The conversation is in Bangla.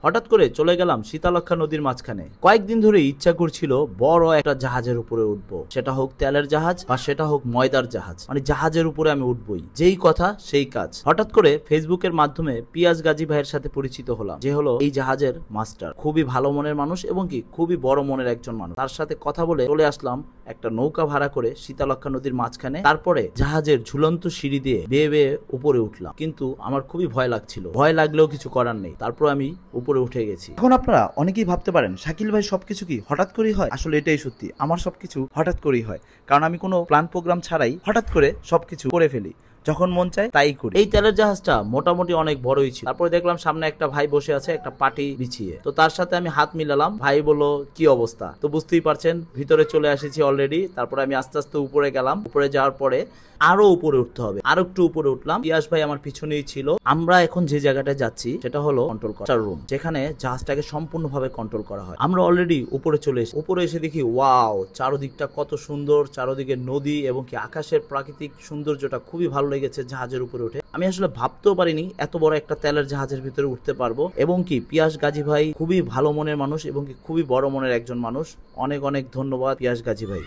হঠাৎ করে চলে গেলাম শীতলক্ষ্যা নদীর মাঝখানে। কয়েকদিন ধরে ইচ্ছা করছিল বড় একটা জাহাজের উপরে উঠবো, সেটা হোক তেলের জাহাজ বা সেটা হোক ময়দার জাহাজ, মানে জাহাজের উপরে আমি উঠবই। যেই কথা সেই কাজ। হঠাৎ করে ফেসবুকের মাধ্যমে পিয়াজ গাজী ভাইয়ের সাথে পরিচিত হলাম, যে হলো এই জাহাজের মাস্টার। খুবই ভালো মনের মানুষ এবং কি খুবই বড় মনের একজন মানুষ। তার সাথে কথা বলে চলে আসলাম একটা নৌকা ভাড়া করে শীতলক্ষ্যা নদীর মাঝখানে। তারপরে জাহাজের ঝুলন্ত সিঁড়ি দিয়ে বেয়ে বেয়ে উপরে উঠলাম, কিন্তু আমার খুবই ভয় লাগছিল। ভয় লাগলেও কিছু করার নেই, তারপর আমি উপরে উঠে গেছি। এখন আপনারা অনেকেই ভাবতে পারেন শাকিল ভাই সবকিছু কি হঠাৎ করেই হয়? আসলে এটাই সত্যি, আমার সবকিছু হঠাৎ করেই হয়, কারণ আমি কোনো প্ল্যান প্রোগ্রাম ছাড়াই হঠাৎ করে সবকিছু করে ফেলি। যখন মন চায় তাই করি। এই তেলের জাহাজটা মোটামুটি অনেক বড়ই ছিল। তারপরে দেখলাম সামনে একটা ভাই বসে আছে একটা পাটি বিছিয়ে, তো তার সাথে আমি হাত মিলালাম। ভাই বলল কি অবস্থা, তো বুঝতেই পারছেন ভিতরে চলে এসেছি অলরেডি। তারপরে আমি আস্তে আস্তে উপরে গেলাম। উপরে যাওয়ার পরে আরো উপরে উঠতে হবে, আরো একটু উপরে উঠলাম। পিয়াস ভাই আমার পিছনেই ছিল। আমরা এখন যে জায়গাটায় যাচ্ছি সেটা হলো কন্ট্রোল রুম, যেখানে জাহাজটাকে সম্পূর্ণভাবে কন্ট্রোল করা হয়। আমরা অলরেডি উপরে চলে এসেছি। উপরে এসে দেখি ওয়াও, চারদিকটা কত সুন্দর, চারদিকে নদী এবং কি আকাশের প্রাকৃতিক সৌন্দর্যটা খুবই ভালো লেগেছে জাহাজের উপরে উঠে। আমি আসলে ভাবতেও পারিনি এত বড় একটা তেলের জাহাজের ভিতরে উঠতে পারবো। এবং কি পিয়াস গাজী ভাই খুবই ভালো মনের মানুষ এবং কি খুবই বড় মনের একজন মানুষ। অনেক অনেক ধন্যবাদ পিয়াস গাজী ভাই।